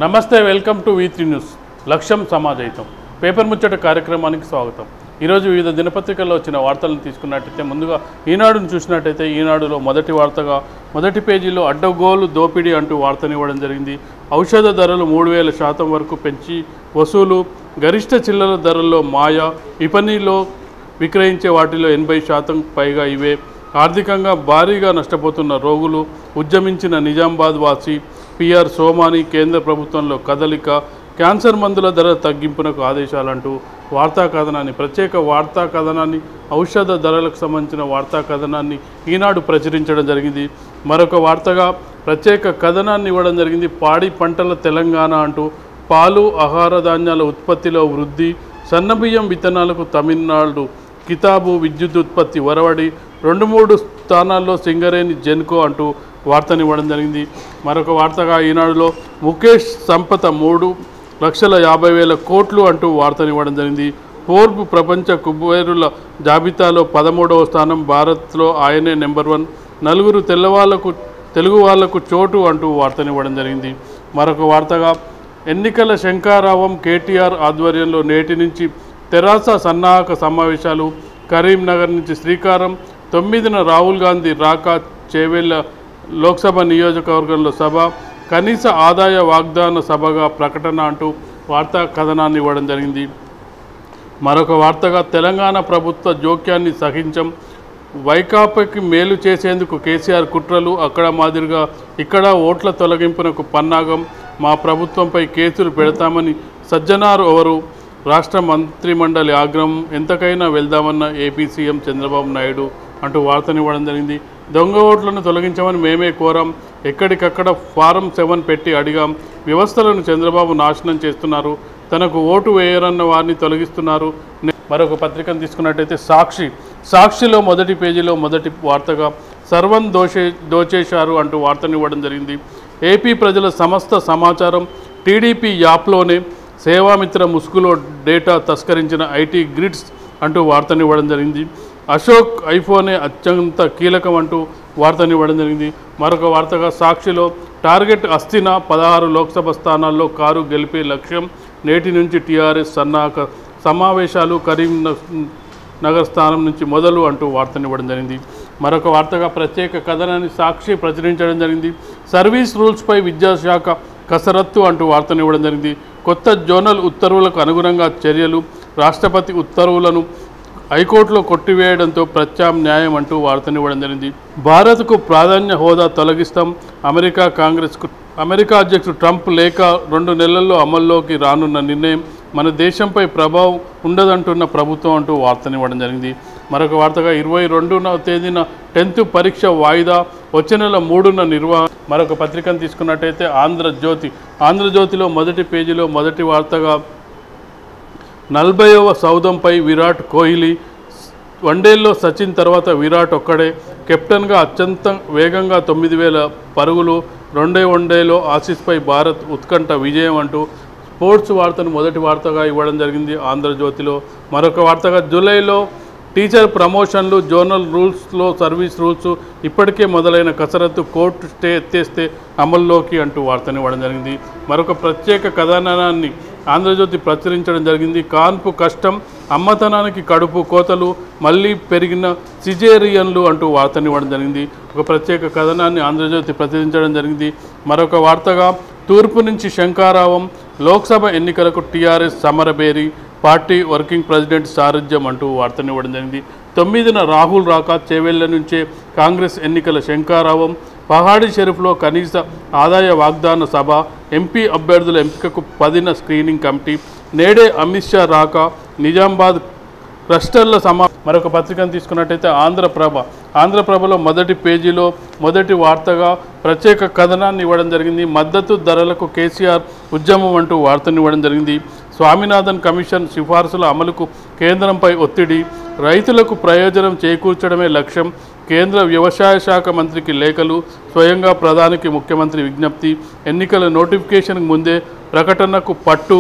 నమస్తే, welcome to V3 news. లక్ష్యం సమాజహితం paper ముచ్చట కార్యక్రమానికి స్వాగతం. ఈరోజు వివిధ దినపత్రికల్లో వచ్చిన వార్తలను తీసుకున్నట్టయితే ముందుగా ఈనాడును చూసినట్టయితే ఈనాడులో మొదటి వార్తగా మొదటి పేజీలో అడ్డగోలు దోపిడీ అంటూ వార్తనివ్వడం జరిగింది. ఔషధ ధరలు 3000% వరకు పెంచి వసూలు, గరిష్ట చిల్లర ధరల్లో మాయ, విపణిలో విక్రయించే వాటిలో 80% పైగా ఇవే, ఆర్థికంగా భారీగా నష్టపోతున్న రోగులు, ఉద్యమించిన నిజామాబాద్ వాసి పిఆర్ సోమాని, కేంద్ర ప్రభుత్వంలో కదలిక, క్యాన్సర్ మందుల ధర తగ్గింపునకు ఆదేశాలంటూ వార్తా కథనాన్ని, ప్రత్యేక వార్తా కథనాన్ని, ఔషధ ధరలకు సంబంధించిన వార్తా కథనాన్ని ఈనాడు ప్రచురించడం జరిగింది. మరొక వార్తగా ప్రత్యేక కథనాన్ని ఇవ్వడం జరిగింది. పాడి పంటల తెలంగాణ అంటూ పాలు, ఆహార ధాన్యాల ఉత్పత్తిలో వృద్ధి, సన్నబియ్యం విత్తనాలకు తమిళనాడు కితాబు, విద్యుత్ ఉత్పత్తి వరవడి, 2-3 స్థానాల్లో సింగరేణి జెన్కో అంటూ వార్తనివ్వడం జరిగింది. మరొక వార్తగా ఈనాడులో ముఖేష్ సంపద 3,50,000 కోట్లు అంటూ వార్తనివ్వడం జరిగింది. ఫోర్బ్ ప్రపంచ కుబేరుల జాబితాలో 13వ స్థానం, భారత్లో ఆయనే నెంబర్ 1, 4 తెలుగు వాళ్లకు చోటు అంటూ వార్తనివ్వడం జరిగింది. మరొక వార్తగా ఎన్నికల శంఖారావం, కేటీఆర్ ఆధ్వర్యంలో నేటి నుంచి తెరాస సన్నాహక సమావేశాలు, కరీంనగర్ నుంచి శ్రీకారం, 9న రాహుల్ గాంధీ రాకా, చేవెళ్ల లోక్సభ నియోజకవర్గంలో సభ, కనీస ఆదాయ వాగ్దాన సభగా ప్రకటన అంటూ వార్తా కథనాన్ని ఇవ్వడం జరిగింది. మరొక వార్తగా తెలంగాణ ప్రభుత్వ జోక్యాన్ని సహించం, వైకాపాకి మేలు చేసేందుకు కేసీఆర్ కుట్రలు, అక్కడ మాదిరిగా ఇక్కడ ఓట్ల తొలగింపునకు పన్నాగం, మా ప్రభుత్వంపై కేసులు పెడతామని సజ్జనార్ ఎవరు, రాష్ట్ర మంత్రిమండలి ఆగ్రహం, ఎంతకైనా వెళ్దామన్న ఏపీ సీఎం చంద్రబాబు నాయుడు అంటూ వార్తనివ్వడం జరిగింది. దొంగ ఓట్లను తొలగించమని మేమే కోరాం, ఎక్కడికక్కడ ఫారం 7 పెట్టి అడిగాం, వ్యవస్థలను చంద్రబాబు నాశనం చేస్తున్నారు, తనకు ఓటు వేయరన్న వారిని తొలగిస్తున్నారు. మరొక పత్రికను తీసుకున్నట్టయితే సాక్షిలో మొదటి పేజీలో మొదటి వార్తగా సర్వం దోచేశారు అంటూ వార్తనివ్వడం జరిగింది. ఏపీ ప్రజల సమస్త సమాచారం టీడీపీ యాప్లోనే, సేవామిత్ర ముసుగులో డేటా తస్కరించిన ఐటీ గ్రిడ్స్ అంటూ వార్తనివ్వడం జరిగింది. అశోక్ ఐఫోనే అత్యంత కీలకం అంటూ వార్తనివ్వడం జరిగింది. మరొక వార్తగా సాక్షిలో టార్గెట్ అస్థిన, 16 లోక్సభ స్థానాల్లో కారు గెలిపే లక్ష్యం, నేటి నుంచి టీఆర్ఎస్ సన్నాహక సమావేశాలు, కరీంనగర్ స్థానం నుంచి మొదలు అంటూ వార్తనివ్వడం జరిగింది. మరొక వార్తగా ప్రత్యేక కథనాన్ని సాక్షి ప్రచురించడం జరిగింది. సర్వీస్ రూల్స్పై విద్యాశాఖ కసరత్తు అంటూ వార్తనివ్వడం జరిగింది. కొత్త జోనల్ ఉత్తర్వులకు అనుగుణంగా చర్యలు, రాష్ట్రపతి ఉత్తర్వులను హైకోర్టులో కొట్టివేయడంతో ప్రత్యామ్నాయం అంటూ వార్తనివ్వడం జరిగింది. భారత్కు ప్రాధాన్య హోదా తొలగిస్తాం, అమెరికా అధ్యక్షుడు ట్రంప్ లేఖ, 2 నెలల్లో అమల్లోకి రానున్న నిర్ణయం, మన దేశంపై ప్రభావం ఉండదంటున్న ప్రభుత్వం అంటూ వార్తనివ్వడం జరిగింది. మరొక వార్తగా 22వ తేదీన 10th పరీక్ష వాయిదా, వచ్చే నెల 3న నిర్వహణ. మరొక పత్రికను తీసుకున్నట్టయితే ఆంధ్రజ్యోతిలో మొదటి పేజీలో మొదటి వార్తగా 40వ సౌదంపై విరాట్ కోహ్లీ, వన్డేల్లో సచిన్ తర్వాత విరాట్ ఒక్కడే కెప్టెన్గా అత్యంత వేగంగా 9,000 పరుగులు, 2వ వన్డేలో ఆసీస్పై భారత్ ఉత్కంఠ విజయం అంటూ స్పోర్ట్స్ వార్తను మొదటి వార్తగా ఇవ్వడం జరిగింది ఆంధ్రజ్యోతిలో. మరొక వార్తగా జూలైలో టీచర్ ప్రమోషన్లు, జోనల్ రూల్స్లో సర్వీస్ రూల్స్, ఇప్పటికే మొదలైన కసరత్తు, కోర్టు స్టే ఎత్తేస్తే అమల్లోకి అంటూ వార్తనివ్వడం జరిగింది. మరొక ప్రత్యేక కథనాన్ని ఆంధ్రజ్యోతి ప్రచురించడం జరిగింది. కాన్పు కష్టం, అమ్మతనానికి కడుపు కోతలు, మళ్ళీ పెరిగిన సిజేరియన్లు అంటూ వార్తనివ్వడం జరిగింది. ఒక ప్రత్యేక కథనాన్ని ఆంధ్రజ్యోతి ప్రచురించడం జరిగింది. మరొక వార్తగా తూర్పు నుంచి శంఖారావం, లోక్సభ ఎన్నికలకు టీఆర్ఎస్ సమరబేరి, పార్టీ వర్కింగ్ ప్రెసిడెంట్ సారథ్యం అంటూ వార్తనివ్వడం జరిగింది. 9న రాహుల్ రాకా, చేవెళ్ల నుంచే కాంగ్రెస్ ఎన్నికల శంఖారావం, పహాడీ షరీఫ్లో కనీస ఆదాయ వాగ్దాన సభ, ఎంపీ అభ్యర్థుల ఎంపికకు 10న స్క్రీనింగ్ కమిటీ, నేడే అమిత్ షా రాకా, నిజామాబాద్ క్లస్టర్ల మరొక పత్రికను తీసుకున్నట్టయితే ఆంధ్రప్రభలో మొదటి పేజీలో మొదటి వార్తగా ప్రత్యేక కథనాన్ని ఇవ్వడం జరిగింది. మద్దతు ధరలకు కేసీఆర్ ఉద్యమం అంటూ వార్తనివ్వడం జరిగింది. స్వామినాథన్ కమిషన్ సిఫార్సుల అమలుకు కేంద్రంపై ఒత్తిడి, రైతులకు ప్రయోజనం చేకూర్చడమే లక్ష్యం, కేంద్ర వ్యవసాయ శాఖ మంత్రికి లేఖలు, స్వయంగా ప్రధానికి ముఖ్యమంత్రి విజ్ఞప్తి, ఎన్నికల నోటిఫికేషన్కు ముందే ప్రకటనకు పట్టు,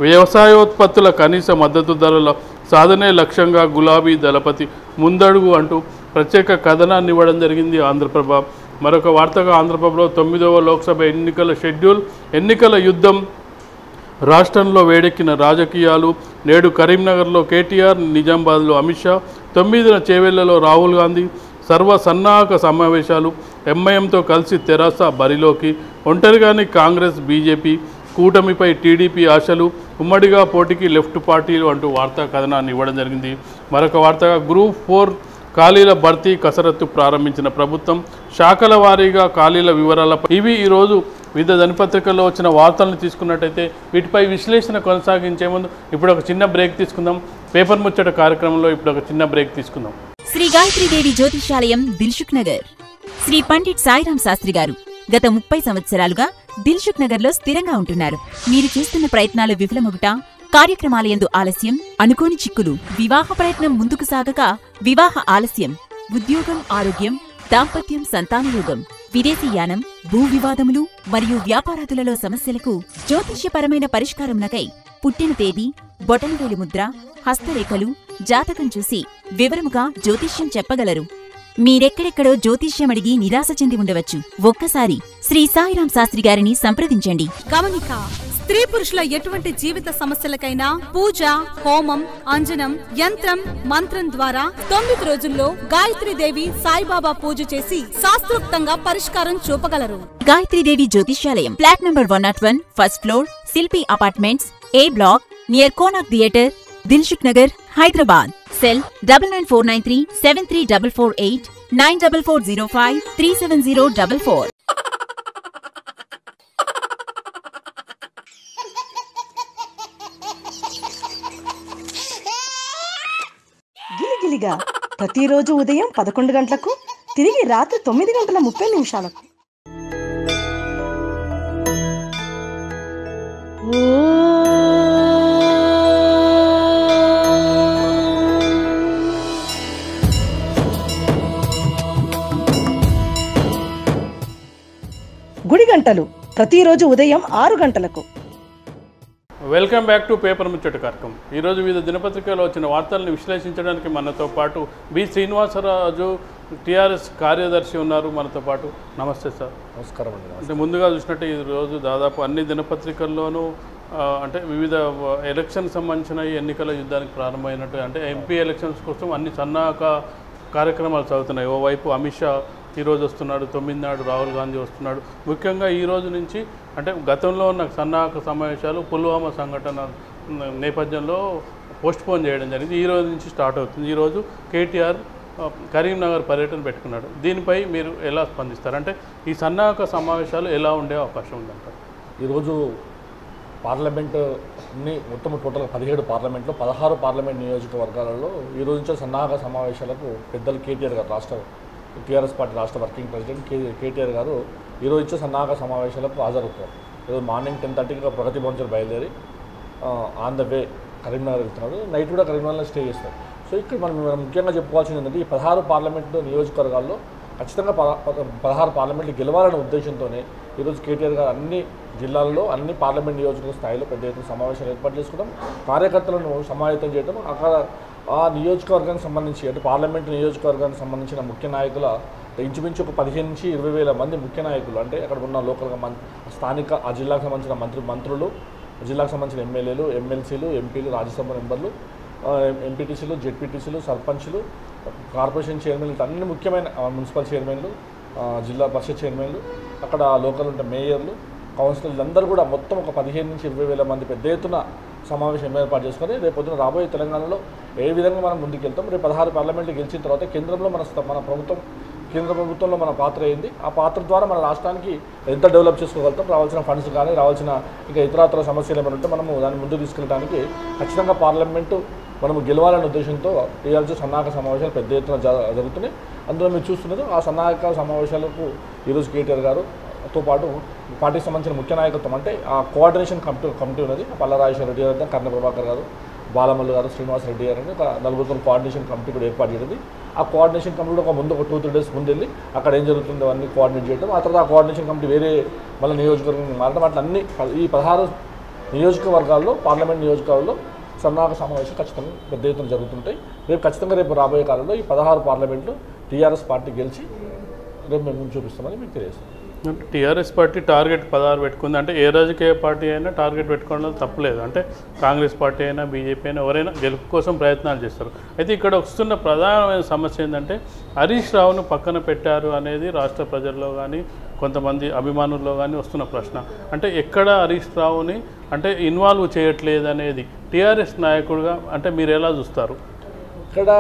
వ్యవసాయోత్పత్తుల కనీస మద్దతు ధరల సాధనే లక్ష్యంగా గులాబీ దళపతి ముందడుగు అంటూ ప్రత్యేక కథనాన్ని ఇవ్వడం జరిగింది ఆంధ్రప్రభ. మరొక వార్తగా ఆంధ్రప్రదేశ్లో 9వ లోక్సభ ఎన్నికల షెడ్యూల్, ఎన్నికల యుద్ధం, రాష్ట్రంలో వేడెక్కిన రాజకీయాలు. నేడు కరీంనగర్లో కేటీఆర్, నిజామాబాద్లో అమిత్ షా, 9న చేవెళ్లలో రాహుల్ గాంధీ సన్నాహక సమావేశాలు. ఎంఐఎంతో కలిసి తెరాస బరిలోకి, ఒంటరిగానే కాంగ్రెస్, బీజేపీ, కూటమిపై టీడీపీ ఆశలు, ఉమ్మడిగా పోటీకి లెఫ్ట్ పార్టీలు అంటూ వార్తా కథనాన్ని ఇవ్వడం జరిగింది. మరొక వార్తగా గ్రూప్ 4 ఖాళీల భర్తీ కసరత్తు ప్రారంభించిన ప్రభుత్వం, శాఖల వారీగా ఖాళీల వివరాలపై. ఇవి ఈరోజు వివిధ దినపత్రికల్లో వచ్చిన వార్తలను తీసుకున్నట్టయితే వీటిపై విశ్లేషణ కొనసాగించే ముందు ఇప్పుడు ఒక చిన్న బ్రేక్ తీసుకుందాం. పేపర్ ముచ్చట కార్యక్రమంలో ఇప్పుడు ఒక చిన్న బ్రేక్ తీసుకుందాం. శ్రీ గాయత్రీదేవి జ్యోతిషాలయం, దిల్సుఖ్ నగర్. శ్రీ పండిట్ సాయిరాం శాస్త్రి గారు గత 30 సంవత్సరాలుగా దిల్సుఖ్ నగర్లో స్థిరంగా ఉంటున్నారు. మీరు చేస్తున్న ప్రయత్నాలు విఫలమగుట, కార్యక్రమాలయందు ఆలస్యం, అనుకోని చిక్కులు, వివాహ ప్రయత్నం ముందుకు సాగక వివాహ ఆలస్యం, ఉద్యోగం, ఆరోగ్యం, దాంపత్యం, సంతానయోగం, విదేశీయానం, భూ వివాదములు మరియు వ్యాపారాదులలో సమస్యలకు జ్యోతిష్యపరమైన పరిష్కారమునకై పుట్టిన తేదీ, బొటనవేలు ముద్ర, హస్తరేఖలు, జాతకం చూసి వివరముగా జ్యోతిష్యం చెప్పగలరు. మీరెక్కడెక్కడో జ్యోతిష్యం అడిగి నిరాశ చెంది ఉండవచ్చు. ఒక్కసారి శ్రీ సాయిరాం శాస్త్రి గారిని సంప్రదించండి. గమనిక: స్త్రీ పురుషుల ఎటువంటి జీవిత సమస్యలకైనా పూజ, హోమం, అంజనం, యంత్రం, మంత్రం ద్వారా 9 రోజుల్లో గాయత్రీదేవి సాయిబాబా పూజ చేసి శాస్త్రోక్తంగా పరిష్కారం చూపగలరు. Gayatridevi Jyotishyalayam, flat number 101, first floor, Shilpi apartments, A block, near Konark theatre, Dilsukh Nagar, Hyderabad. Cell 9949373448, 9405370444. గిలిగిలిగా ప్రతిరోజు ఉదయం 11 గంటలకు, తిరిగి రాత్రి 9:30 గుడి గంటలు ప్రతిరోజు ఉదయం 6 గంటలకు. వెల్కమ్ బ్యాక్ టు పేపర్ ముచ్చట కార్యక్రమం. ఈరోజు వివిధ దినపత్రికల్లో వచ్చిన వార్తలను విశ్లేషించడానికి మనతో పాటు బి శ్రీనివాసరాజు, టీఆర్ఎస్ కార్యదర్శి ఉన్నారు మనతో పాటు. నమస్తే సార్. నమస్కారం అండి. అంటే ముందుగా చూసినట్టే ఈరోజు దాదాపు అన్ని దినపత్రికల్లోనూ అంటే వివిధ ఎలక్షన్ సంబంధించిన ఎన్నికల యుద్ధానికి ప్రారంభమైనట్టు, అంటే ఎంపీ ఎలక్షన్స్ కోసం అన్ని సన్నాహక కార్యక్రమాలు సాగుతున్నాయి. ఓవైపు అమిత్ షా ఈరోజు వస్తున్నాడు, 9 నాడు రాహుల్ గాంధీ వస్తున్నాడు. ముఖ్యంగా ఈ రోజు నుంచి అంటే గతంలో ఉన్న సన్నాహక సమావేశాలు పుల్వామా సంఘటన నేపథ్యంలో పోస్ట్పోన్ చేయడం జరిగింది. ఈ రోజు నుంచి స్టార్ట్ అవుతుంది. ఈరోజు కేటీఆర్ కరీంనగర్ పర్యటన పెట్టుకున్నాడు. దీనిపై మీరు ఎలా స్పందిస్తారు? అంటే ఈ సన్నాహక సమావేశాలు ఎలా ఉండే అవకాశం ఉందంటారు? ఈరోజు పార్లమెంటుని మొత్తం టోటల్ 17 పార్లమెంట్లో 16 పార్లమెంట్ నియోజకవర్గాలలో ఈరోజు నుంచే సన్నాహక సమావేశాలకు పెద్దలు కేటీఆర్ గారు, రాష్ట్ర టీఆర్ఎస్ పార్టీ రాష్ట్ర వర్కింగ్ ప్రెసిడెంట్ కేటీఆర్ గారు ఈరోజు ఇచ్చే సన్నాహక సమావేశాలకు హాజరవుతారు. ఈరోజు మార్నింగ్ 10:30కి ప్రగతి భవన్ బయలుదేరి ఆన్ ద వే కరీంనగర్ వెళ్తున్నారు. నైట్ కూడా కరీంనగర్లో స్టే చేస్తారు. సో ఇక్కడ మనం ముఖ్యంగా చెప్పుకోవాల్సింది ఏంటంటే ఈ 16 పార్లమెంటు నియోజకవర్గాల్లో ఖచ్చితంగా 16 పార్లమెంట్లు గెలవాలనే ఉద్దేశంతోనే ఈరోజు కేటీఆర్ గారు అన్ని జిల్లాల్లో అన్ని పార్లమెంట్ నియోజకవర్గ స్థాయిలో పెద్ద ఎత్తున సమావేశాలు ఏర్పాటు చేసుకోవడం, కార్యకర్తలను సమాయత్తం చేయడం, అక్కడ ఆ నియోజకవర్గానికి సంబంధించి అంటే పార్లమెంటు నియోజకవర్గానికి సంబంధించిన ముఖ్య నాయకుల ఇంచుమించు ఒక 15 నుంచి 20,000 మంది ముఖ్య నాయకులు, అంటే అక్కడ ఉన్న లోకల్గా స్థానిక ఆ జిల్లాకు సంబంధించిన మంత్రులు, జిల్లాకు సంబంధించిన ఎమ్మెల్యేలు, ఎమ్మెల్సీలు, ఎంపీలు, రాజ్యసభ మెంబర్లు, ఎంపీటీసీలు, జెడ్పీటీసీలు, సర్పంచ్లు, కార్పొరేషన్ చైర్మన్లు, అన్ని ముఖ్యమైన మున్సిపల్ చైర్మన్లు, జిల్లా పరిషత్ చైర్మన్లు, అక్కడ లోకల్ ఉంటే మేయర్లు, కౌన్సిలర్లు అందరూ కూడా మొత్తం ఒక 15 నుంచి 20,000 మంది పెద్ద ఎత్తున సమావేశం ఏర్పాటు చేసుకొని రేపు పొద్దున రాబోయే తెలంగాణలో ఏ విధంగా మనం ముందుకెళ్తాం, రేపు 16 పార్లమెంట్లు గెలిచిన తర్వాత కేంద్రంలో మన ప్రభుత్వం, కేంద్ర ప్రభుత్వంలో మన పాత్ర అయింది, ఆ పాత్ర ద్వారా మన రాష్ట్రానికి ఎంత డెవలప్ చేసుకోగలుగుతాం, రావాల్సిన ఫండ్స్ కానీ రావాల్సిన ఇంకా ఇతరత్ర సమస్యలు ఏమైనా ఉంటే మనము దాన్ని ముందుకు తీసుకెళ్ళడానికి ఖచ్చితంగా పార్లమెంటు మనము గెలవాలనే ఉద్దేశంతో టీఆర్ఎస్ సన్నాహక సమావేశాలు పెద్ద ఎత్తున జరుగుతున్నాయి. అందులో మీరు చూస్తున్నారు ఆ సన్నాహక సమావేశాలకు ఈరోజు కేటీఆర్ గారుతో పాటు పార్టీకి సంబంధించిన ముఖ్య నాయకత్వం అంటే ఆ కోఆర్డినేషన్ కమిటీ ఉన్నది. పల్లరాజేశ్వర రెడ్డి గారు, కర్ణ ప్రభాకర్ గారు, బాలమల్లు గారు, శ్రీనివాస్ రెడ్డి గారు అని ఒక 4 కోఆర్డినేషన్ కమిటీ కూడా ఏర్పాటు చేయడం. ఆ కోఆర్డినేషన్ కమిటీ ఒక 2-3 డేస్ ముందు వెళ్ళి అక్కడ ఏం జరుగుతుందో అన్నీ కోఆర్డినేట్ చేయడం, ఆ తర్వాత ఆ కోఆర్డినేషన్ కమిటీ వేరే మళ్ళీ నియోజకవర్గం మారడం, అట్లా అన్ని ఈ 16 నియోజకవర్గాల్లో పార్లమెంట్ నియోజకవర్గాల్లో సన్నాహక సమావేశాలు ఖచ్చితంగా పెద్ద ఎత్తున జరుగుతుంటాయి. రేపు ఖచ్చితంగా రేపు రాబోయే కాలంలో ఈ 16 పార్లమెంట్లు టీఆర్ఎస్ పార్టీ గెలిచి రేపు మేము ముందు చూపిస్తామని మీకు తెలియజేస్తాం. అంటే టీఆర్ఎస్ పార్టీ టార్గెట్ 16 పెట్టుకుంది. అంటే ఏ రాజకీయ పార్టీ అయినా టార్గెట్ పెట్టుకోవడం తప్పలేదు. అంటే కాంగ్రెస్ పార్టీ అయినా బీజేపీ అయినా ఎవరైనా గెలుపు కోసం ప్రయత్నాలు చేస్తారు. అయితే ఇక్కడ వస్తున్న ప్రధానమైన సమస్య ఏంటంటే హరీష్ రావును పక్కన పెట్టారు అనేది రాష్ట్ర ప్రజల్లో కానీ కొంతమంది అభిమానుల్లో కానీ వస్తున్న ప్రశ్న. అంటే ఎక్కడ హరీష్ రావుని అంటే ఇన్వాల్వ్ చేయట్లేదు అనేది టీఆర్ఎస్ నాయకుడిగా అంటే మీరు ఎలా చూస్తారు? ఇక్కడ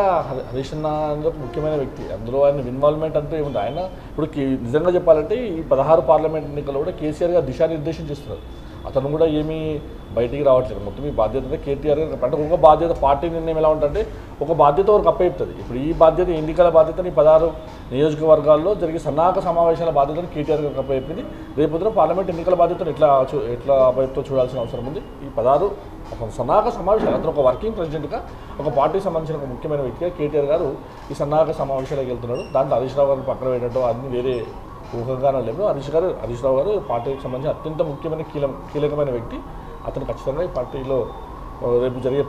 హరీష్ అన్న అనేది ఒక ముఖ్యమైన వ్యక్తి. అందులో ఆయన ఇన్వాల్వ్మెంట్ అంటూ ఏముంది. ఆయన ఇప్పుడు నిజంగా చెప్పాలంటే ఈ 16 పార్లమెంట్ ఎన్నికల్లో కూడా కేసీఆర్ గారు దిశానిర్దేశం చేస్తున్నారు. అతను కూడా ఏమీ బయటికి రావట్లేదు. మొత్తం ఈ బాధ్యత కేటీఆర్ గారు అంటే ఒక బాధ్యత పార్టీ నిర్ణయం ఎలా ఉంటుందంటే ఒక బాధ్యత వరకు అప్పచెప్తుంది. ఇప్పుడు ఈ బాధ్యత ఎన్నికల బాధ్యతని 16 నియోజకవర్గాల్లో జరిగే సన్నాహక సమావేశాల బాధ్యతను కేటీఆర్ గారికి అప్పచెప్పింది. రేపొద్దున పార్లమెంట్ ఎన్నికల బాధ్యతను ఎట్లా అప్పచెప్తో చూడాల్సిన అవసరం ఉంది. ఈ 16 సన్నాహక సమావేశాలు అతను ఒక వర్కింగ్ ప్రెసిడెంట్గా ఒక పార్టీకి సంబంధించిన ఒక ముఖ్యమైన వ్యక్తిగా కేటీఆర్ గారు ఈ సన్నాహక సమావేశాలకు వెళ్తున్నాడు. దాంట్లో హరీష్ రావు గారిని పక్కన పెట్టడం అన్ని వేరే ఊహగానే లేదు. హరీష్ రావు గారు పార్టీకి సంబంధించిన అత్యంత ముఖ్యమైన కీలకమైన వ్యక్తి. అతను ఖచ్చితంగా ఈ పార్టీలో రేపు జరిగే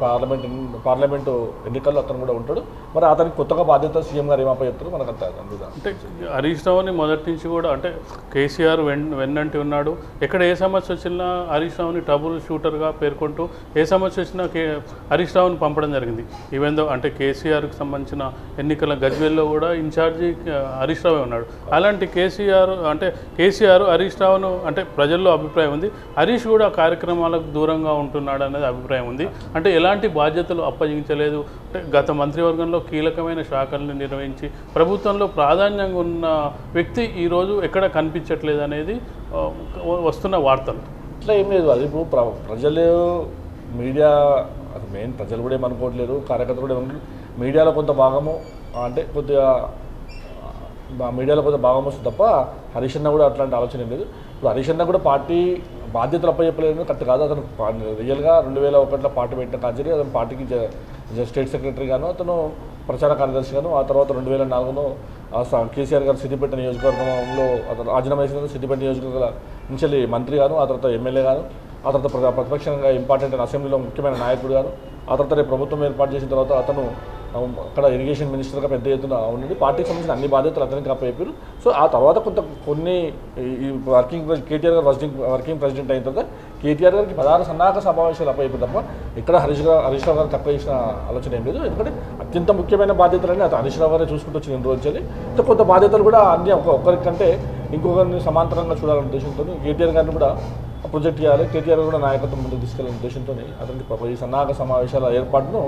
పార్లమెంటు ఎన్నికల్లో అతను కూడా ఉంటాడు. మరి అతనికి కొత్తగా బాధ్యత సీఎం గారు ఏమప్ప చెప్తారు మనకు అంటే హరీష్ రావుని మొదటి నుంచి కూడా అంటే కేసీఆర్ వెన్నంటి ఉన్నాడు. ఎక్కడ ఏ సమస్య వచ్చినా హరీష్ రావుని ట్రబుల్ షూటర్గా పేర్కొంటూ ఏ సమస్య వచ్చినా హరీష్ రావుని పంపడం జరిగింది. ఈవెన్ దో అంటే కేసీఆర్కి సంబంధించిన ఎన్నికల గజ్వేల్లో కూడా ఇన్ఛార్జి హరీష్ రావే ఉన్నాడు. అలాంటి కేసీఆర్ హరీష్ రావును అంటే ప్రజల్లో అభిప్రాయం ఉంది. హరీష్ కూడా కార్యక్రమాలకు దూరంగా ఉంటున్నాడు అనేది అభిప్రాయం ఉంది. అంటే ఎలాంటి బాధ్యతలు అప్పగించలేదు. అంటే గత మంత్రివర్గంలో కీలకమైన శాఖలను నిర్వహించి ప్రభుత్వంలో ప్రాధాన్యంగా ఉన్న వ్యక్తి ఈరోజు ఎక్కడ కనిపించట్లేదు అనేది వస్తున్న వార్తలు. ఇట్లా ఏం లేదు. అది ఇప్పుడు ప్రజలు మీడియా మెయిన్ ప్రజలు కూడా ఏమనుకోవట్లేదు, కార్యకర్తలు కూడా ఏమనుకోలేదు. మీడియాలో కొంత భాగము అంటే కొద్దిగా మీడియాలో కొంత భాగం వస్తుంది తప్ప హరీష్ అన్న కూడా అట్లాంటి ఆలోచన ఏం లేదు. ఇప్పుడు హరీష్ అన్న కూడా పార్టీ బాధ్యతలు అప్పచెప్పలేదు కరెక్ట్ కాదు. అతను రియల్గా 2001లో పార్టీ పెట్టిన కాంచెరి అతను పార్టీకి స్టేట్ సెక్రటరీ గాను, అతను ప్రచార కార్యదర్శి గాను, ఆ తర్వాత 2004లో కేసీఆర్ గారు సిద్దిపేట నియోజకవర్గంలో అతను రాజీనామా చేసిన సిద్దిపేట నియోజకవర్గ నుంచి మంత్రి గాను, ఆ తర్వాత ఎమ్మెల్యే గాను, ఆ తర్వాత ప్రతిపక్షంగా ఇంపార్టెంట్ అసెంబ్లీలో ముఖ్యమైన నాయకుడు గాను, ఆ తర్వాత రేపు ప్రభుత్వం ఏర్పాటు చేసిన తర్వాత అతను అక్కడ ఇరిగేషన్ మినిస్టర్గా పెద్ద ఎత్తున ఉండి పార్టీకి సంబంధించిన అన్ని బాధ్యతలు అతనికి అప్పచెప్పారు. సో ఆ తర్వాత కొన్ని ఈ కేటీఆర్ గారు వర్కింగ్ ప్రెసిడెంట్ అయిన తర్వాత కేటీఆర్ గారికి 16 సన్నాహక సమావేశాలు అప్పచెప్పారు తప్ప ఇక్కడ హరీష్ రావు గారు తక్కువ చేసిన ఆలోచన ఏం లేదు. ఎందుకంటే అత్యంత ముఖ్యమైన బాధ్యతలన్నీ అతను హరీష్ రావు గారే చూసుకుంటూ వచ్చిన 2 రోజులు. సో కొంత బాధ్యతలు కూడా అన్ని ఒక్కరికంటే ఇంకొకరిని సమాంతరంగా చూడాలనే ఉద్దేశంతో కేటీఆర్ గారిని కూడా ప్రొజెక్ట్ చేయాలి. కేటీఆర్ కూడా నాయకత్వం ముందుకు తీసుకెళ్లే ఉద్దేశంతో అతనికి ఈ సన్నాహక సమావేశాల ఏర్పాటును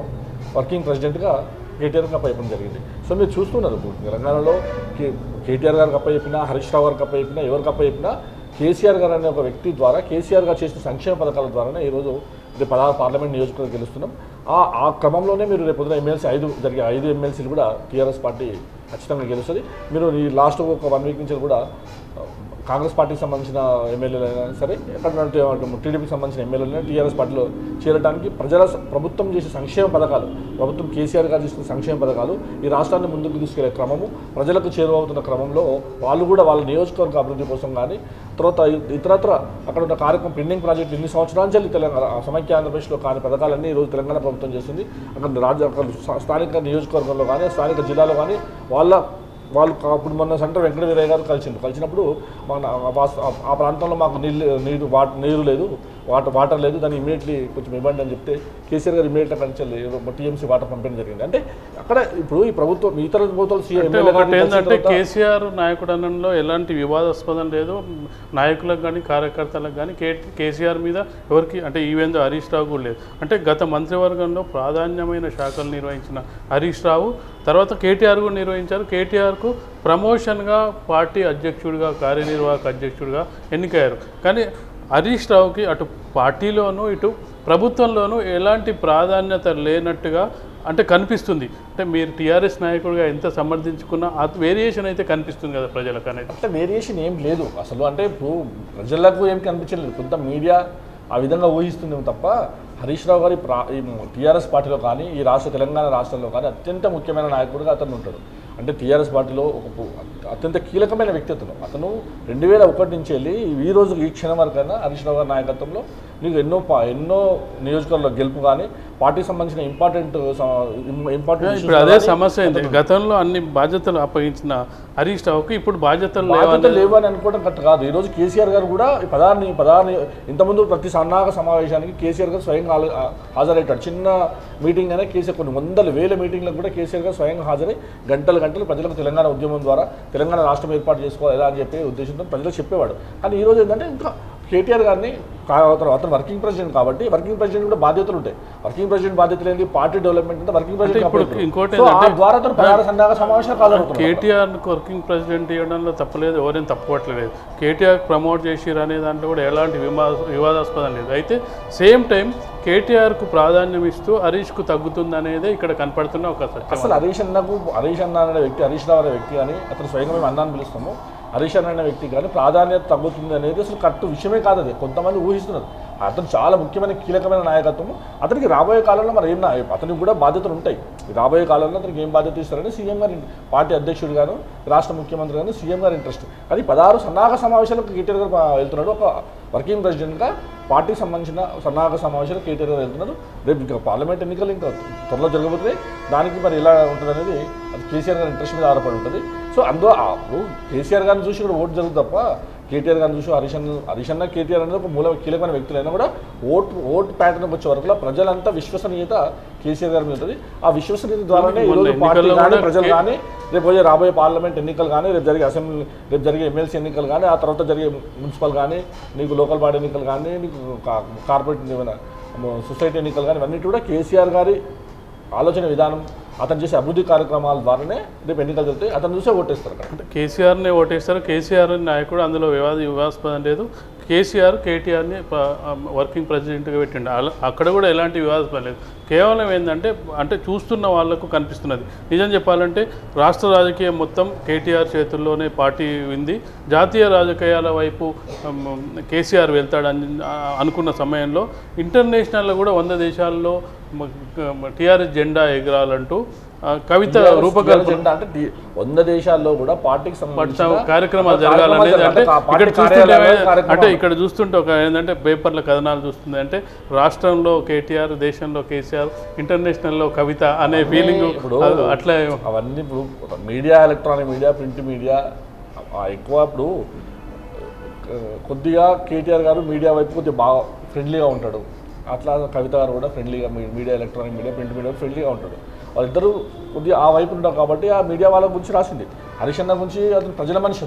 వర్కింగ్ ప్రెసిడెంట్గా కేటీఆర్కి అప్పచెప్పడం జరిగింది. సో మీరు చూస్తున్నారు తెలంగాణలో కేటీఆర్ గారికి అప్పచెప్పినా, హరీష్ రావు గారికి అప్పచెప్పినా, ఎవరికి అప్పచెప్పినా కేసీఆర్ గారు అనే ఒక వ్యక్తి ద్వారా కేసీఆర్ గారు చేసిన సంక్షేమ పథకాల ద్వారానే ఈరోజు 16 పార్లమెంట్ నియోజకవర్గం గెలుస్తున్నాం. ఆ క్రమంలోనే మీరు రేపు పొద్దున ఎమ్మెల్సీ 5 ఎమ్మెల్సీలు కూడా టీఆర్ఎస్ పార్టీ ఖచ్చితంగా గెలుస్తుంది. మీరు ఈ లాస్ట్ ఒక 1 వీక్ నుంచి కూడా కాంగ్రెస్ పార్టీకి సంబంధించిన ఎమ్మెల్యేలు అయినా సరే ఎక్కడ టీడీపీకి సంబంధించిన ఎమ్మెల్యేలు టీఆర్ఎస్ పార్టీలో చేరడానికి ప్రభుత్వం చేసే సంక్షేమ పథకాలు, ప్రభుత్వం కేసీఆర్ గారు చేసిన సంక్షేమ పథకాలు ఈ రాష్ట్రాన్ని ముందుకు తీసుకెళ్లే క్రమము, ప్రజలకు చేరువవుతున్న క్రమంలో వాళ్ళు కూడా వాళ్ళ నియోజకవర్గ అభివృద్ధి కోసం కానీ తర్వాత ఇతరత్ర అక్కడ ఉన్న కార్యక్రమం పెండింగ్ ప్రాజెక్టులు ఇన్ని సంవత్సరాలు తెలంగాణ సమైక్య ఆంధ్రప్రదేశ్లో కాని పథకాలన్నీ ఈరోజు తెలంగాణ ప్రభుత్వం చేస్తుంది. అక్కడ స్థానిక నియోజకవర్గంలో కానీ స్థానిక జిల్లాలో కానీ వాళ్ళు ఇప్పుడు మొన్న సెంటర్ వెంకట వీరయ్య గారు కలిసినప్పుడు ఆ ప్రాంతంలో మాకు నీరు లేదు, వాటర్ లేదు, దాన్ని ఇమీడియట్లీ కొంచెం ఇవ్వండి అని చెప్తే కేసీఆర్ గారు ఇమీడియట్గా కలిసి టీఎంసీ వాటర్ పంపిణీ జరిగింది. అంటే అక్కడ ఇప్పుడు ఈ ప్రభుత్వం ఇతర ప్రభుత్వాలు కేసీఆర్ నాయకుడు అనడంలో ఎలాంటి వివాదాస్పదం లేదు. నాయకులకు కానీ కార్యకర్తలకు కానీ కేసీఆర్ మీద ఎవరికి అంటే ఈవెన్ హరీష్ రావు కూడా లేదు. అంటే గత మంత్రివర్గంలో ప్రాధాన్యమైన శాఖలు నిర్వహించిన హరీష్ రావు తర్వాత కేటీఆర్ కూడా నిర్వహించారు. కేటీఆర్కు ప్రమోషన్గా పార్టీ అధ్యక్షుడిగా కార్యనిర్వాహక అధ్యక్షుడిగా ఎన్నికయ్యారు. కానీ హరీష్ రావుకి అటు పార్టీలోనూ ఇటు ప్రభుత్వంలోనూ ఎలాంటి ప్రాధాన్యత లేనట్టుగా అంటే కనిపిస్తుంది. అంటే మీరు టీఆర్ఎస్ నాయకుడిగా ఎంత సమర్థించుకున్నా ఆ వేరియేషన్ అయితే కనిపిస్తుంది కదా ప్రజలకు అనేది. అంటే వేరియేషన్ ఏం లేదు అసలు. అంటే ఇప్పుడు ప్రజలకు ఏం కనిపించలేదు, కొంత మీడియా ఆ విధంగా ఊహిస్తుంది తప్ప హరీష్ రావు గారి ఈ టీఆర్ఎస్ పార్టీలో కానీ ఈ తెలంగాణ రాష్ట్రంలో కానీ అత్యంత ముఖ్యమైన నాయకుడిగా అతను ఉంటాడు. అంటే టీఆర్ఎస్ పార్టీలో ఒక అత్యంత కీలకమైన వ్యక్తి అతను 2001 నుంచి వెళ్ళి ఈ రోజు ఈ క్షణం వరకైనా హరీష్ రావు గారి నాయకత్వంలో నీకు ఎన్నో నియోజకవర్గాల్లో గెలుపు కానీ పార్టీకి సంబంధించిన ఇంపార్టెంట్ ఇప్పుడు అదే సమస్య అయింది. గతంలో అన్ని బాధ్యతలు అప్పగించిన హరీష్ రావుకి ఇప్పుడు బాధ్యతలు లేవు అని అనుకోవడం కరెక్ట్ కాదు. ఈరోజు కేసీఆర్ గారు కూడా పదాన్ని ఇంతకుముందు ప్రతి సన్నాహక సమావేశానికి కేసీఆర్ గారు స్వయంగా హాజరయ్యాడు. చిన్న మీటింగ్ అనే కేసీఆర్ కొన్ని వందల వేల మీటింగ్లకు కూడా కేసీఆర్ గారు స్వయంగా హాజరై గంటలు ప్రజలకు తెలంగాణ ఉద్యమం ద్వారా తెలంగాణ రాష్ట్రం ఏర్పాటు చేసుకోవాలి ఎలా అని చెప్పే ఉద్దేశంతో ప్రజలకు చెప్పేవాడు. కానీ ఈరోజు ఏంటంటే ఇంకా కేటీఆర్ గారిని అతను వర్కింగ్ ప్రెసిడెంట్ కాబట్టి వర్కింగ్ ప్రెసిడెంట్ కూడా బాధ్యతలు ఉంటాయి. వర్కింగ్ ప్రెసిడెంట్ బాధ్యతలు ఏంటి, పార్టీ డెవలప్మెంట్ అంటే వర్కింగ్ ప్రెసిడెంట్ ఇంకోటి ద్వారా సన్నాహక సమావేశాలు కాదు. కేటీఆర్కి వర్కింగ్ ప్రెసిడెంట్ ఇవ్వడంలో తప్పలేదు, ఎవరేం తప్పుకోవట్లేదు. కేటీఆర్ ప్రమోట్ చేసిరు అనే దాంట్లో కూడా ఎలాంటి వివాదాస్పదం లేదు. అయితే సేమ్ టైం కేటీఆర్కు ప్రాధాన్యం ఇస్తూ హరీష్కు తగ్గుతుంది అనేది ఇక్కడ కనపడుతున్న ఒక సత్యం. అసలు హరీష్ అన్న అనే వ్యక్తి, హరీష్ రావు అనే వ్యక్తి అని అతను స్వయంగా మేము అన్నాన్ని పిలుస్తాము. హరీష్ అన్న వ్యక్తి కానీ ప్రాధాన్యత తగ్గుతుంది అనేది అసలు కరెక్ట్ విషయమే కాదు. అది కొంతమంది ఊహిస్తున్నారు. అతను చాలా ముఖ్యమైన కీలకమైన నాయకత్వము. అతనికి రాబోయే కాలంలో మరి అతనికి కూడా బాధ్యతలు ఉంటాయి. రాబోయే కాలంలో అతనికి ఏం బాధ్యత ఇస్తారని సీఎం గారు, పార్టీ అధ్యక్షుడు గాను, రాష్ట్ర ముఖ్యమంత్రి గాను, సీఎం గారు ఇంట్రెస్ట్. అది 16 సన్నాహక సమావేశాలకు కేటీఆర్ గారు వెళ్తున్నాడు. ఒక వర్కింగ్ ప్రెసిడెంట్గా పార్టీకి సంబంధించిన సన్నాహక సమావేశాలు కేటీఆర్ గారు వెళ్తున్నారు. రేపు ఇంకా పార్లమెంట్ ఎన్నికలు ఇంకా త్వరలో జరగబోతున్నాయి. దానికి మరి ఎలా ఉంటుంది అనేది అది కేసీఆర్ గారి ఇంట్రెస్ట్ మీద ఆధారపడి ఉంటుంది. సో అందులో కేసీఆర్ గారిని చూసి కూడా ఓటు జరుగుతుంది తప్ప కేటీఆర్ గారిని చూసి హరీష్ అన్న కేటీఆర్ అనేది ఒక కీలకమైన వ్యక్తులైనా కూడా ఓటు ప్యాటర్న్కి వచ్చే వరకు ప్రజలంతా విశ్వసనీయత కేసీఆర్ గారి మీద ఉంటుంది. ఆ విశ్వసనీయత ద్వారానే ఈరోజు పార్టీ కానీ ప్రజలు కానీ రేపు రాబోయే పార్లమెంట్ ఎన్నికలు కానీ రేపు జరిగే ఎమ్మెల్సీ ఎన్నికలు కానీ ఆ తర్వాత జరిగే మున్సిపల్ కానీ నీకు లోకల్ బాడీ ఎన్నికలు కానీ నీకు కార్పొరేట్ సొసైటీ ఎన్నికలు కానీ ఇవన్నీ కూడా కేసీఆర్ గారి ఆలోచన విధానం, అతను చేసే అభివృద్ధి కార్యక్రమాల ద్వారానే రేపు ఎన్నికలు జరుగుతాయి. అతను చూసే ఓటేస్తారు. అంటే కేసీఆర్నే ఓటేస్తారు. కేసీఆర్ నాయకుడు అందులో వివాదాస్పదం లేదు. కేటీఆర్ని వర్కింగ్ ప్రెసిడెంట్గా పెట్టిండు. అక్కడ కూడా ఎలాంటి వివాదాస్పదం లేదు. కేవలం ఏంటంటే అంటే చూస్తున్న వాళ్లకు కనిపిస్తున్నది. నిజం చెప్పాలంటే రాష్ట్ర రాజకీయం మొత్తం కేటీఆర్ చేతుల్లోనే పార్టీ ఉంది. జాతీయ రాజకీయాల వైపు కేసీఆర్ వెళ్తాడని అనుకున్న సమయంలో ఇంటర్నేషనల్లో కూడా 100 దేశాల్లో టీఆర్ఎస్ జెండా ఎగరాలంటూ కవిత రూపకల్పన అంటే 100 దేశాల్లో కూడా పార్టీకి సంబంధించిన కార్యక్రమాలు జరగాలనేది. అంటే ఇక్కడ చూస్తుంటే ఇక్కడ చూస్తుంటే ఒక ఏంటంటే పేపర్ల కథనాలు చూస్తుంది అంటే రాష్ట్రంలో కేటీఆర్, దేశంలో కేసీఆర్, ఇంటర్నేషనల్లో కవిత అనే ఫీలింగ్. అట్లా అవన్నీ ఇప్పుడు media, electronic media, print media ఎక్కువ ఇప్పుడు కొద్దిగా కేటీఆర్ గారు మీడియా వైపు కొద్దిగా బాగా ఫ్రెండ్లీగా ఉంటాడు. అట్లా కవిత గారు కూడా ఫ్రెండ్లీగా media, electronic media, print media ఫ్రెండ్లీగా ఉంటాడు. వాళ్ళిద్దరూ కొద్దిగా ఆ వైపు ఉంటారు కాబట్టి ఆ మీడియా వాళ్ళ గురించి రాసింది. హరీష్ అన్న గురించి అతను ప్రజల మనిషి.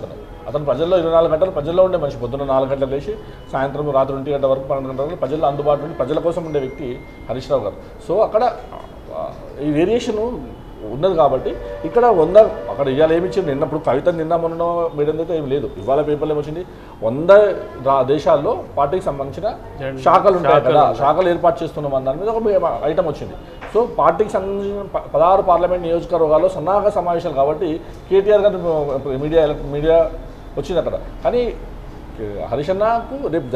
అతను ప్రజల్లో 24 గంటలు ప్రజల్లో ఉండే మనిషి. పొద్దున్న 4 గంటలకు లేచి సాయంత్రం రాత్రి 1 గంట వరకు 12 గంటల వరకు ప్రజల్లో అందుబాటులో ఉండి ప్రజల కోసం ఉండే వ్యక్తి హరీష్ రావు గారు. సో అక్కడ ఈ వేరియేషను ఉన్నది కాబట్టి ఇక్కడ అక్కడ ఇవాళ ఏమి ఇచ్చింది, నిన్నప్పుడు కవిత నిన్న మొన్న మీడియం అయితే ఏమి లేదు. ఇవాళ పేపర్లో ఏమొచ్చింది, 100 దేశాల్లో పార్టీకి సంబంధించిన శాఖలు ఉంటాయి కదా, శాఖలు ఏర్పాటు చేస్తున్నాం అన్న దాని మీద ఒక ఐటమ్ వచ్చింది. సో పార్టీకి సంబంధించిన 16 పార్లమెంట్ నియోజకవర్గాల్లో సన్నాహక సమావేశాలు కాబట్టి కేటీఆర్ గారు మీడియా వచ్చింది అక్కడ. కానీ హరీష్ అన్నకు రేపు